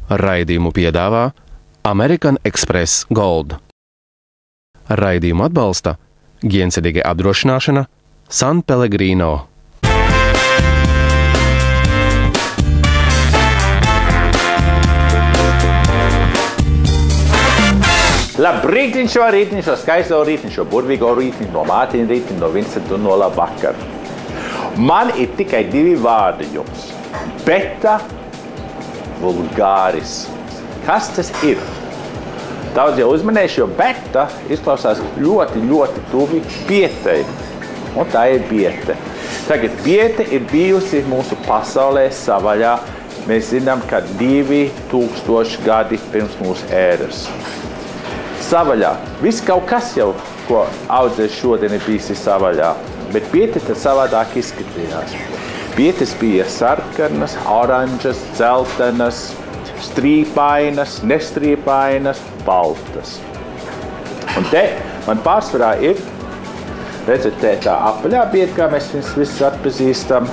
Raidījumu piedāvā American Express Gold. Raidījumu atbalsta Ģiensirdīga apdrošināšana San Pellegrino. Labrītiņš, rītiņš, skaisto rītiņš, burvīgo rītiņš, no Mātiņa rītiņš, no Vincenta un no labvakar. Man ir tikai divi vārdi jums. Beta vulgāris. Kas tas ir? Daudz jau uzmanējuši, jo beta izklausās ļoti, ļoti tuvi bietei. Un tā ir biete. Tagad biete ir bijusi mūsu pasaulē savaļā. Mēs zinām, ka 2000 gadi pirms mūsu ēras. Savaļā. Viss kaut kas jau, ko audzē šodien ir bijis savaļā. Bet biete tad savādāk izskatījās. Bietes bija sarkanas, oranžas, dzeltenas, strīpainas, nestrīpainas, baltas. Un te man pārsvarā ir, redzat, te tā apaļā biete, kā mēs viņus visus atpazīstam.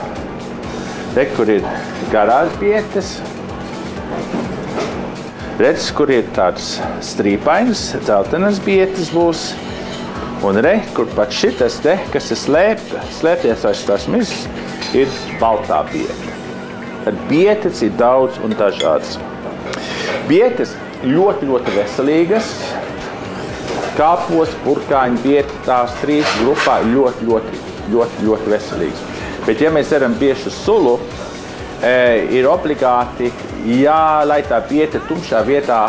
Te, kur ir garās bietes. Redz, kur ir tādas strīpainas, dzeltenas bietes būs. Un re, kur pat šitas te, kas ir slēpties aiz tās mizas, ir baltā biete. Tad bietes ir daudz un dažādas. Bietes ļoti, ļoti veselīgas. Kāpos, burkāņu biete, tās trīs grupā ļoti, ļoti, ļoti, ļoti veselīgas. Bet ja mēs dzeram biešu sulu, ir obligāti, lai tā biete tumšā vietā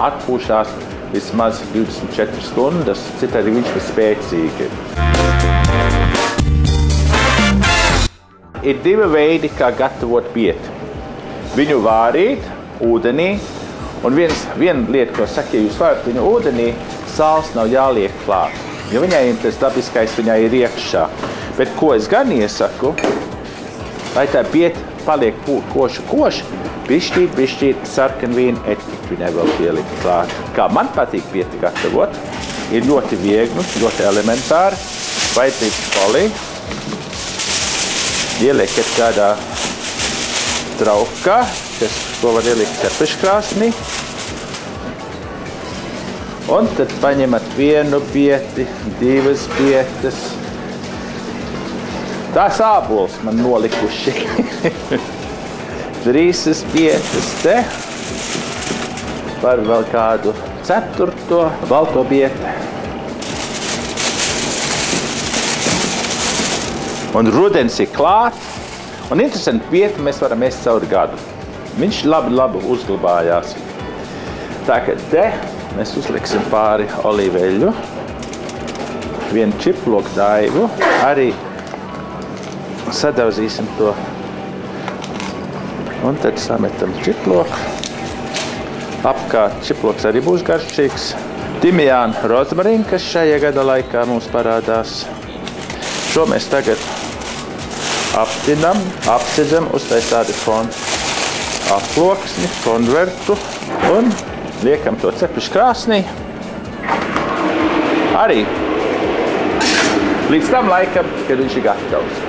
atpūšās vismaz 24 stundas, citādi viņš ir spēcīgi. Ir divi veidi, kā gatavot bieti. Viņu vārīt ūdenī, un viena lieta, ko saka, ja jūs vārat viņu ūdenī, sāls nav jāliek klāt, jo viņai tas dabiskais viņai ir iekšā. Bet ko es gan iesaku, lai tā bieti paliek koši, bišķīt sarkanvīnu etiķi viņai vēl pielikt klāt. Kā man patīk bieti gatavot, ir ļoti viegli, ļoti elementāri, vajadzīgs folija. Ieliekat kādā traukā, ko var ielikt cepeškrāsnī. Un tad paņemat vienu bieti, divas bietes. Tās ābols man nolikuši. Drīsas bietes te. Var vēl kādu ceturto balto bieti. Un rudens ir klāt, un interesanti bieti mēs varam ēst cauri gadu. Viņš labi uzglabājās. Tā kā te mēs uzliksim pāri olīveļu, vienu čiploku daigu, arī sadauzīsim to. Un tad sametam čiploku. Apkārt čiploks arī būs garšīgs. Timijāna rozmarīna, kas šajā gada laikā mums parādās. Šo mēs tagad aptinam, apsedzam uz tādu aploksni, konvertu un liekam to cepeškrāsnī. Arī līdz tam laikam, kad viņš ir gatavs.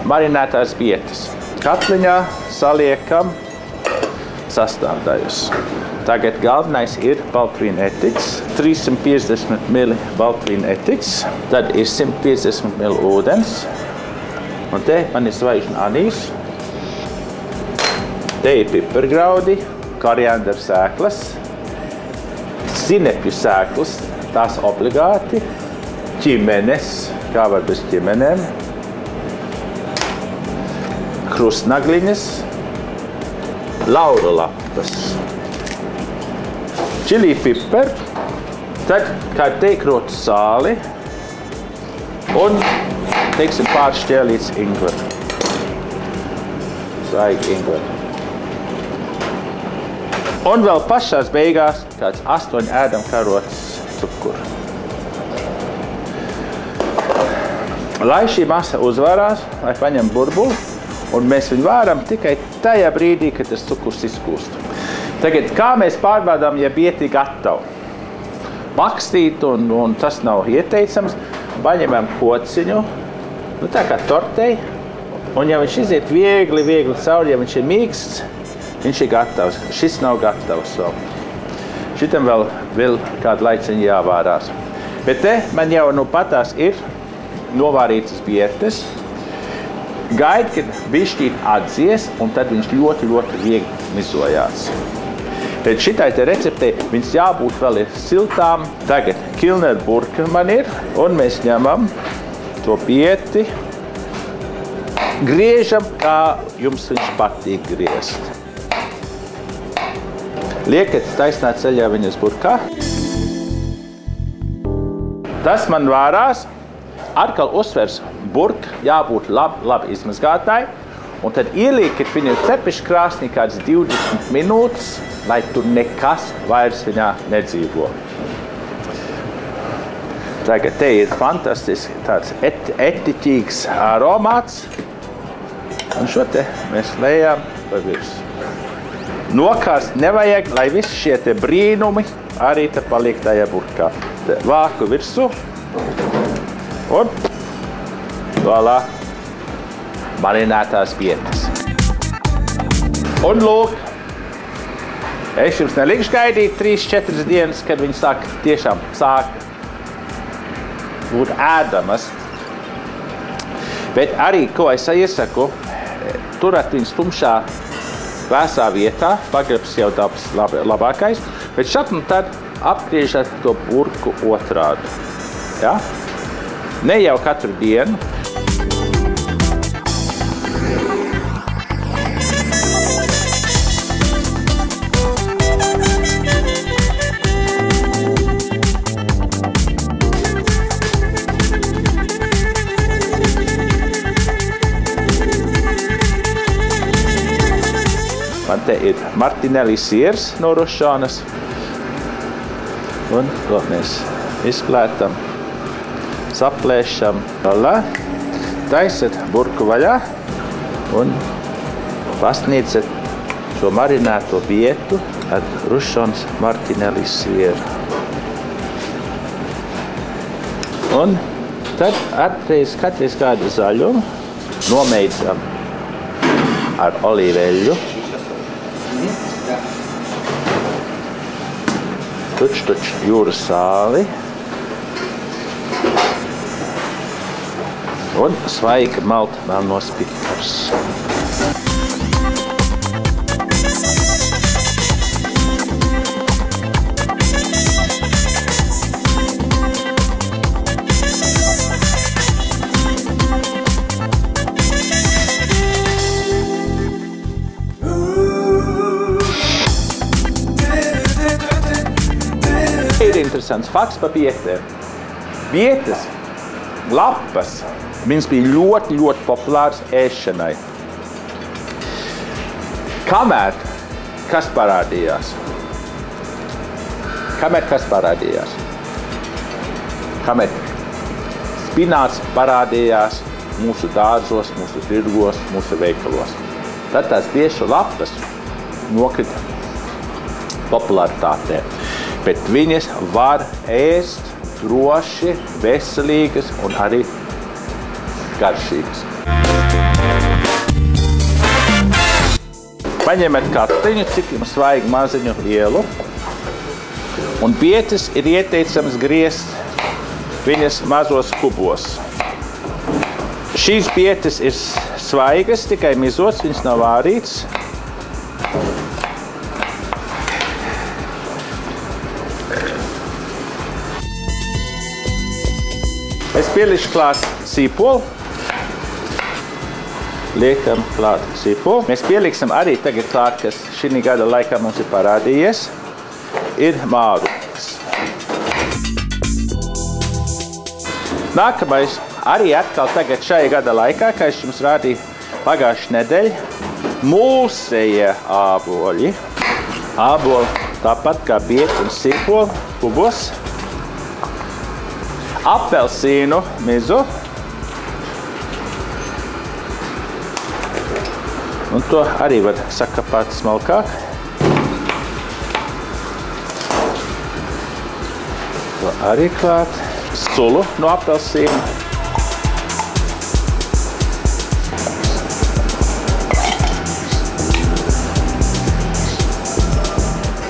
Marinētās bietes. Katliņā saliekam sastāvdaļas. Tagad galvenais ir baltvīna etiķis, 350 ml baltvīna etiķis, tad ir 150 ml ūdens, un te man ir zvaigžņu anīs, te ir pipargraudi, koriandra sēklas, sinepju sēklas, tās obligāti, ķimenes, kā var bez ķimenēm, krustnagliņas, lauralapas, čili piper, tad kā teikrotu sāli un, teiksim, pāršķēlīts ingveru. Svaigi ingveru. Un vēl pašās beigās kāds 8 ēdamkarotes cukuru. Lai šī masa uzvarās, lai paņem burbuli, un mēs viņu vāram tikai tajā brīdī, kad tas cukurs izkūst. Tagad, kā mēs pārbaudām, ja bieti gatavu? Bakstīt, un tas nav ieteicams. Paņemam kociņu, tā kā tortei, Un ja viņš iziet viegli cauri, ja viņš ir mīksts, viņš ir gatavs. Šis nav gatavs vēl. Šitam vēl kādu laiciņu jāvārās. Bet te man jau nu patās ir novārītas bietes. Gaid, kad bišķīt atdzies, un tad viņš ļoti viegli mizojās. Pēc šitai te receptei viņas jābūt vēl ir siltām. Tagad kilnerburka man ir, un mēs ņemam to bieti. Griežam, kā jums viņš patīk griezt. Liekat taisnā ceļā viņas burkā. Tas man vārās. Atkal uzsvers burka jābūt labi izmazgātāji. Un tad ieliekat viņu cepeškrāsnī kāds 20 minūtes, lai tur nekas vairs viņā nedzīvo. Tagad te ir fantastiski tāds etiķīgs aromāts. Un šo te mēs lejam pa virsmu. Nokārst nevajag, lai visi šie te brīnumi arī te paliek tajā burkā. Te vāku virsmu. Un voilà. Marinētās bietes. Un lūk, es jums nelikšu gaidīt 3-4 dienas, kad viņi tiešām sāk būt ēdamas. Bet arī, ko es iesaku, turat viņus tumšā vēsā vietā, pagrabs jau dabas labākais, bet šat un tad apgriežat to burku otrādi. Ja? Ne jau katru dienu. Man te ir martinelli siers no Rošānas. Un to mēs izklētam, saplēšam. Taisat burku vaļā un pasniedzat šo marinēto bietu ar Rošānas martinelli sieru. Un tad katreiz kādu zaļumu nomeidzam ar olīveļu. Tuč jūras sāli un svaiga malta melnos pipars. Ir interesants fakts par bietēm. Bietes, lapas, viņas bija ļoti populāras ēšanai. Kamēr kas parādījās? Kamēr spināts parādījās mūsu dārzos, mūsu tirgos, mūsu veikalos. Tad tās biešu lapas nokrita popularitātē. Bet viņas var ēst droši, veselīgas un arī garšīgas. Paņemat katliņu, cik jums vajag maziņu lielu. Un bietes ir ieteicams griezt viņas mazos kubos. Šīs bietes ir svaigas, tikai mizots, viņas nav vārīts. Es pielišu klāt sīpolu. Liekam klāt sīpolu. Mēs pieliksim arī tagad klāt, kas šī gada laikā mums ir parādījies, ir mārūks. Nākamais arī atkal tagad šajā gada laikā, kā es jums rādīju pagājušajā nedēļā, mūsējie āboļi. Āboli tāpat kā bieti un sīpoli kubos. Apelsīnu mizu. Un to arī var sakapāt smalkāk. To arī klāt. Sulu no apelsīna.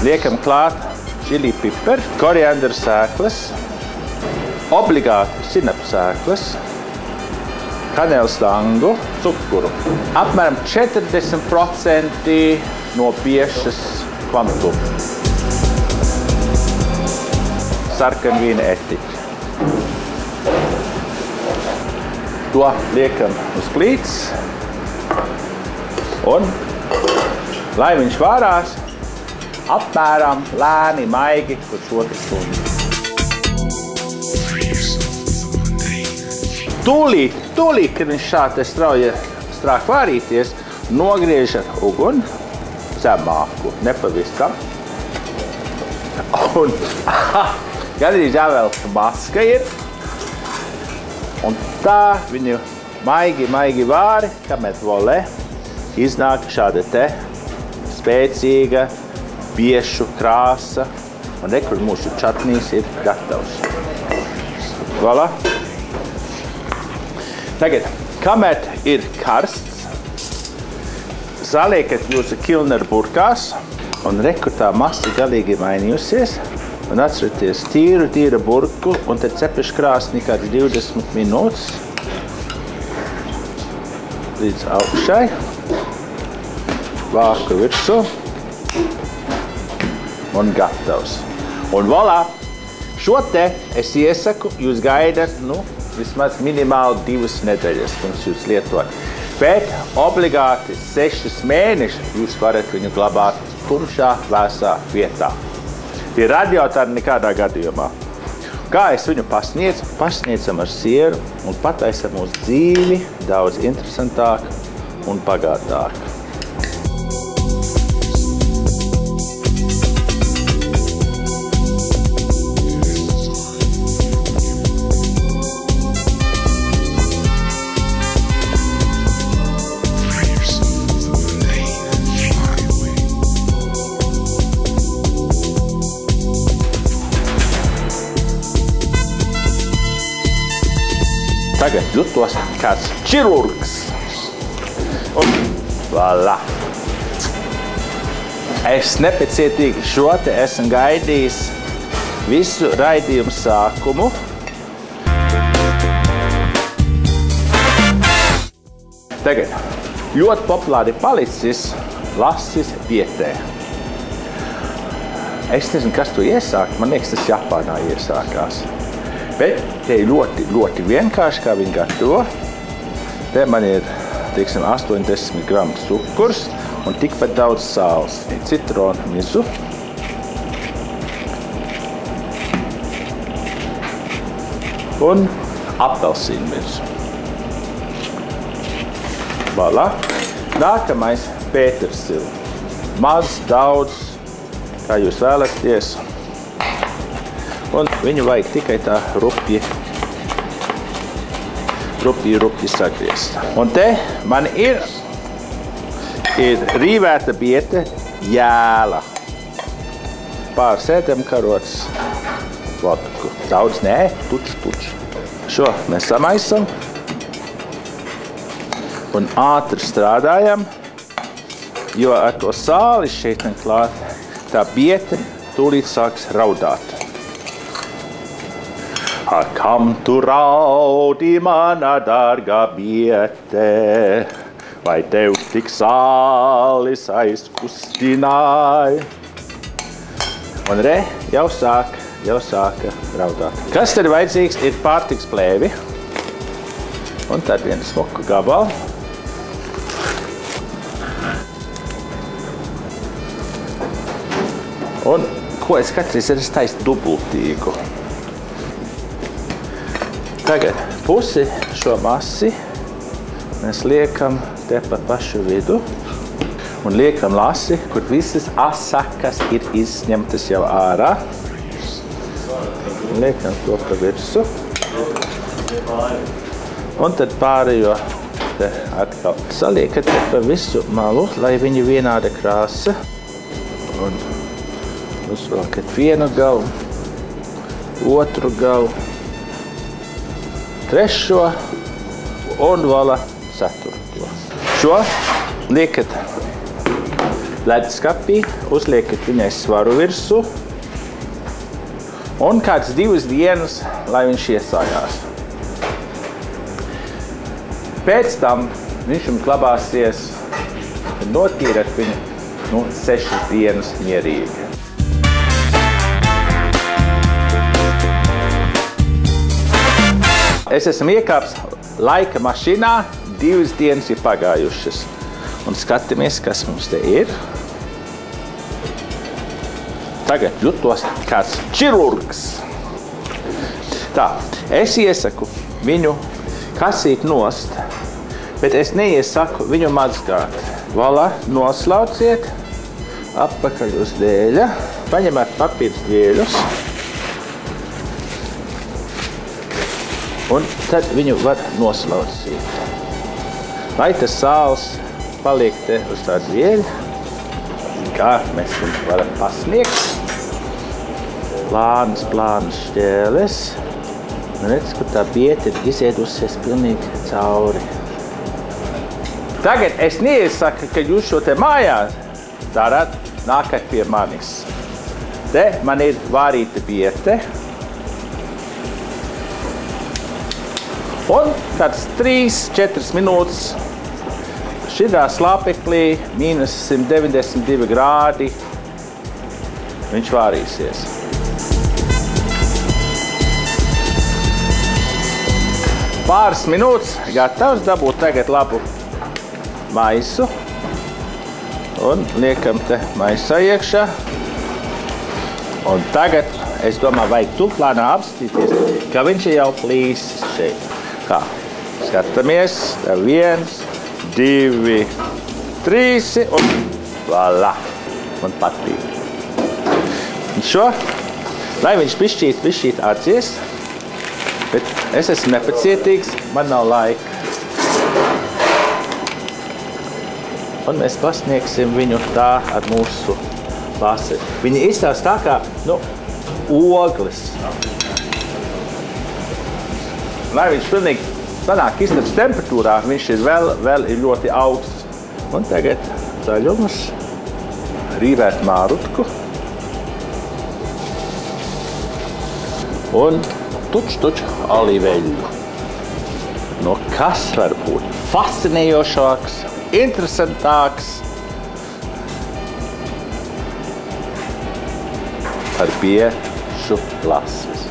liekam klāt čili pipari, koriandra sēklas, obligāti sinapu sēklas, kanēlas tangu, cukuru. Apmēram 40% no piešas kvantuma. Sarkanvīna etiķi. To liekam uz plīts un, lai viņš vārās, apmēram lēni, maigi, pusotru stundu. Tūlīt, kad viņš šādi strāk vārīties, nogriežat uguni zemāku, nepavisam. Un gandrīz jāvēl maska ir. Un tā viņu maigi vāri, kamēr volē, iznāk šāda te spēcīga biešu krāsa. Un rekur mūsu čatnīs ir gatavs. Voilà. Tagad, kamēr ir karsts, saliekat jūsu kilneru burkās un rekur tā masa galīgi mainījusies. Un atcerieties tīru burku un tad cepešu krāsnī kāds 20 minūtes līdz augšai. Vāku virsū un gatavs. Un voilà! Šo te es iesaku, jūs gaidat, vismaz minimāli 2 nedēļas, pirms jūs lietot. Bet obligāti 6 mēnešus jūs varat viņu glabāt tumšā, vēsā vietā. Tie radiatori nekādā gadījumā. Kā es viņu pasniedzu? Pasniedzam ar sieru un pataisam mūsu dzīvi daudz interesantāk un bagātāk. Tagad jutos kāds ķirurgs. Un voilà. Es nepecietīgi šo te esmu gaidījis visu raidījumu sākumu. Tagad ļoti populāri palicis lasis bietē. Es nezinu, kas to iesāk. Man liekas, tas Japānā iesākās. Bet te ir ļoti vienkārši, kā viņi gatavo. Te man ir, 80 gramu cukurs un tikpat daudz sāls. Citronu mizu. Un apelsīnu mizu. Voilà. Nākamais pētersili. Maz, daudz, kā jūs vēlaties. Un viņu vajag tikai tā rupji sagriezt. Un te man ir rīvēta biete jēla. Pāris ēdamkarotes, vodku. Daudz nē, tuč. Šo mēs samaisam un ātri strādājam, jo ar to sāli šeit klāt tā biete tūlīt sāks raudāt. Kam tu raudi, mana dārgā biete, vai tev tik sālis aizkustināja? Un jau sāka raudāt. Kas tad vajadzīgs? Ir pārtiks plēvi. Un tad vienu smuku gabalu. Un ko es katreiz taisu dubultīgu. Tagad pusi šo masi mēs liekam te pa pašu vidu un liekam lasi, kur visas asakas ir izņemtas jau ārā. Liekam to pa virsu. Un tad pārējo te atkal saliekat te pa visu malu, lai viņi vienāda krāsa. Un uzvelkat vienu galu, otru galu, trešo un voilà ceturto. Šo liekat ledskapī, uzliekat viņai svaru virsū un kāds 2 dienas, lai viņš iesājās. Pēc tam viņš jums glabāsies, notīrat viņu 6 dienas mierīgi. Es esmu iekāps laika mašīnā, 2 dienas ir pagājušas. Un skatāmies, kas mums te ir. Tagad jutos kāds ķirurgs. Tā, es iesaku viņu kasīt nost, bet es neiesaku viņu mazgāt. Voilà, noslauciet atpakaļ uz dēļa, paņemat papīras dēļus. Un tad viņu var noslaucīt. Lai tas sāls paliek te uz tādu dēļu, kā mēs viņu varam pasniegt. Plānas šķēles. Redz, kur tā biete ir iziedusies pilnīgi cauri. Tagad es neiesaku, ka jūs šo te mājās darat, nākat pie manis. Te man ir vārīta biete. Un kāds 3-4 minūtes šitā slāpeklī mīnus 192 grādi viņš vārīsies. Pāris minūtes gatavs, dabūt tagad labu maisu un liekam te maisā iekšā. Un tagad, es domāju, vajag tuplānā apstīties, ka viņš ir jau plīsis šeit. Kā? Skatāmies, 1, 2, 3 un voilà. Man patīk. Un šo, lai viņš bišķīt atdzies, bet es esmu nepacietīgs, man nav laika. Un mēs pasniegsim viņu tā ar mūsu vasari. Viņi izstās tā kā, ogles. Lai viņš pilnīgi sanāk istabas temperatūrā, viņš ir vēl ir ļoti augsts. Un tagad zaļumus, rīvēt mārutku un tuč olīveļu. Kas var būt fascinējošāks, interesantāks par biešu lasvis.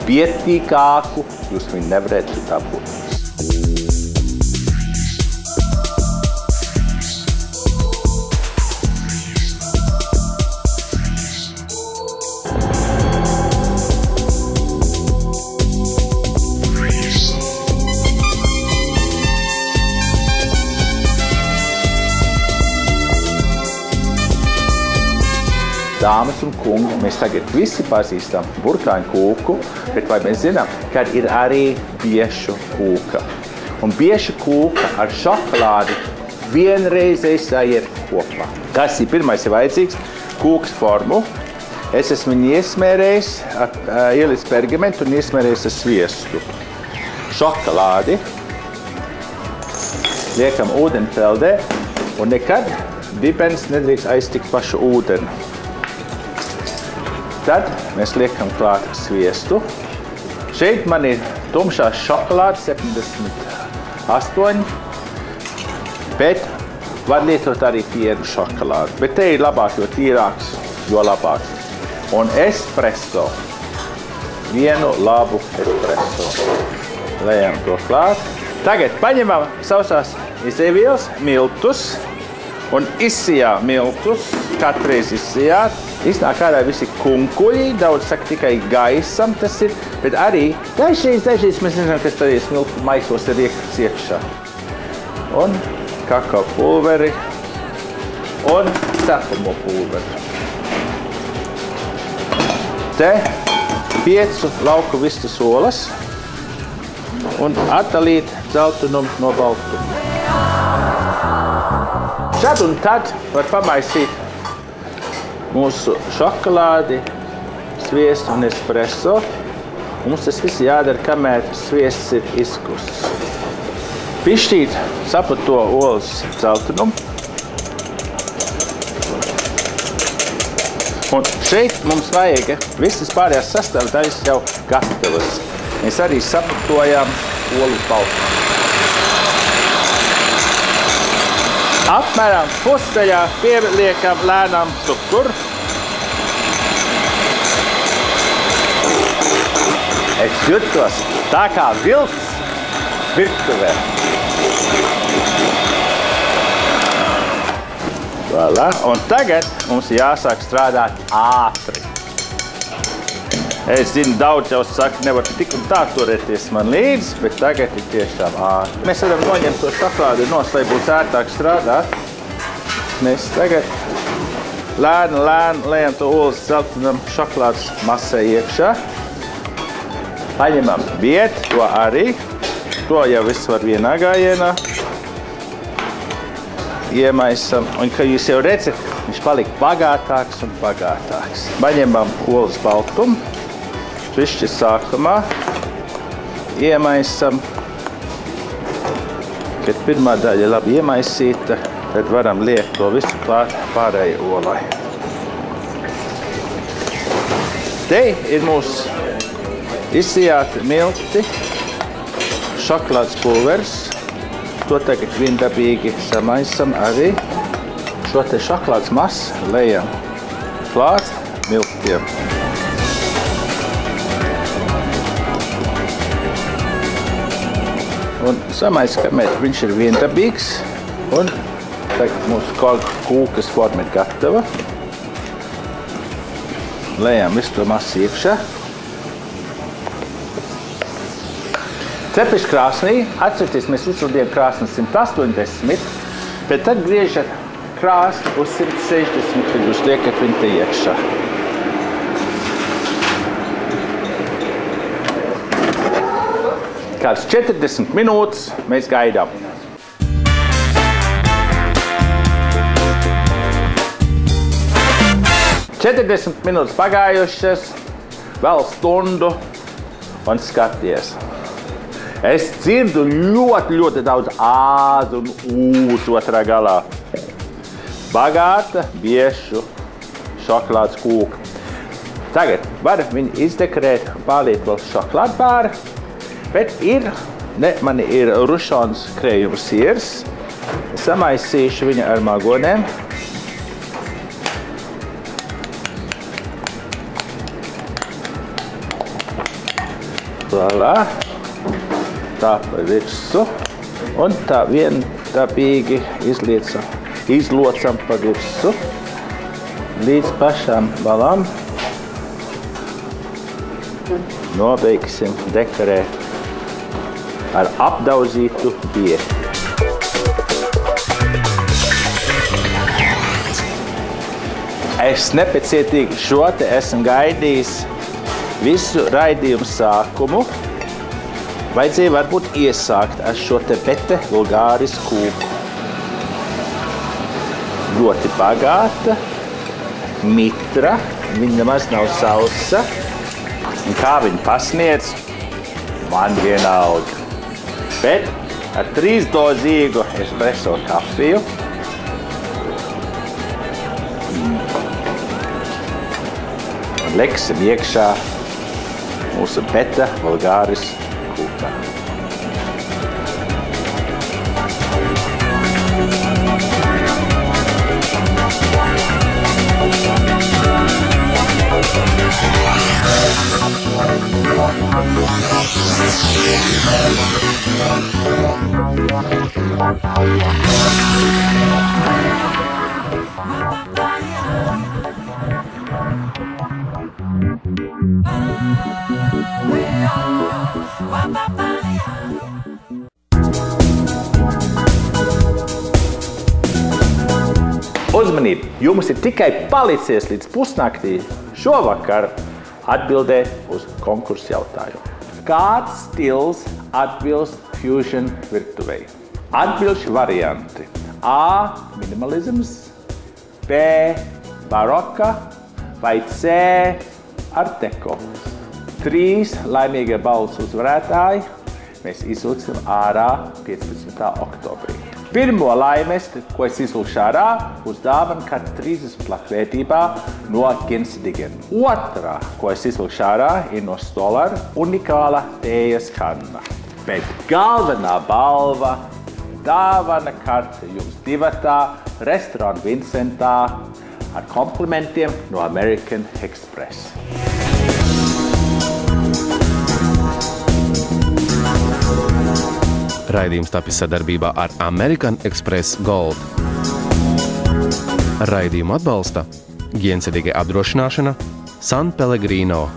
Pietīkāku jūs viņu nevarētu dabūt. Dāmas un kungi, mēs tagad visi pazīstam burkāņu kūku, bet vai mēs zinām, kad ir arī biešu kūka. Un biešu kūka ar šokolādi vienreizēji sajiet kopā. Tas ir pirmais ir vajadzīgs kūkas formu. Es esmu viņu iesmērējis, ielicis pergamentu un iesmērējis ar sviestu. Šokolādi liekam ūdeni peldē un nekad dibens nedrīkst aiztikt pašu ūdeni. Tad mēs liekam klāt sviestu. Šeit man ir tumšās šokolādes 78, bet var lietot arī pienu šokolādi. Bet te ir labāk, jo tīrāks, jo labāk. Un espresso. Vienu labu espresso. Lejam to klāt. Tagad paņemam sausās izēvielas, miltus un izsijā miltus. Katreiz izsijāt. Iznāk ārā visi kunkuļi, daudz saka tikai gaisam tas ir, bet arī dažreiz mēs nezinām, kas tādīs miltu maisos ir iekļauts iekšā. Un kakao pulveri un cepamo pulveri. Te 5 lauku vistas olas un atdalīt dzeltenumu no baltuma. Šad un tad var pamaisīt mūsu šokolādi, sviestu un espresso. Mums tas viss jādara, kamēr sviests ir izkusts. Pišķīt saputo olas dzeltenumu. Un šeit mums vajag visas pārējās sastāvdaļas jau gatavas. Mēs arī saputojām olas baltu. Apmēram pusceļā pieliekam lēnām cukuru. Es jutos tā kā vilks virtuvē. Voilà. Un tagad mums jāsāk strādāt ātri. Es zinu, daudz jau saka, nevar tik un tā turēties man līdzi, bet tagad ir tiešām ātri. Mēs varam noņemt to šokolādi nos, lai būtu ērtāk strādāt. Mēs tagad lēni lejam to olas dzeltenam šokolādes masai iekšā. Paņemam vietu, to arī. To jau viss var vienā gājienā. Iemaisam, un kad jūs jau redzat, viņš palika bagātāks un bagātāks. Paņemam olas baltumu, pišķi sākumā, iemaisam. Kad pirmā daļa ir labi iemaisīta, tad varam liekt to visu klāt pārējai olai. Te ir mūsu izsijāti milti, šokolādes pulveris. To tagad viendabīgi samaisam arī. Šo te šokolādes masu lejam klāt miltiem. Un samaisam, kamēr viņš ir viendabīgs. Un tagad mūsu kūkas forma ir gatava. Lejam visu to masu iekšā. Cepišu krāsnī, atcerieties, mēs uzsildījām krāsni 180, bet tad griežat krāsni uz 160, kad jūs liekat viņu te iekšā. Kāds 40 minūtes mēs gaidām. Četrdesmit minūtes pagājušas, vēl stundu un skaties. Es dzirdu ļoti daudz ādu un ūs otrā galā. Bagāta, biešu šokolādes kūka. Tagad var viņu izdekorēt, pārliet vēl šokolādu pāri, bet man ir rušons krējuma siers. Samaisīšu viņu ar magonēm. Voilà. Tā pa virsu, un tā viendabīgi izlocam pa virsu, līdz pašām balām. Nobeigsim dekorēt ar apdauzītu bieti. Es nepacietīgi šo te esmu gaidījis visu raidījumu sākumu. Vajadzēja varbūt iesākt ar šo te bete vulgāris kūku. Ļoti bagāta, mitra, viņa nemaz nav sausa. Un kā viņa pasniedz, man vienalga. Bet ar 3-dozīgu espresso kafiju. Leksim iekšā mūsu bete vulgāris kūkā. Uzmanību! Jums ir tikai palicies līdz pusnaktī šovakar atbildēt uz konkursu jautājumu. Kāds stils atbilst fusion virtuvei? Atbilžu varianti. A. Minimalisms, B. Baroka vai C. Art deco. 3 laimīgie balvas uzvarētāji mēs izliksim ārā 15. oktobrī. Pirmo laimesti, ko es izvilkšu ārā, būs dāvana karta 30 platu vērtībā no Gjensidige. Otrā, ko es izvilkšu ārā, ir no Stoller unikāla tējas kanna. Bet galvenā balva – dāvana karta jums divatā, restorāna Vincentā ar komplimentiem no American Express. Raidījums tapis sadarbībā ar American Express Gold. Raidījumu atbalsta Gjensidige apdrošināšana, San Pellegrino.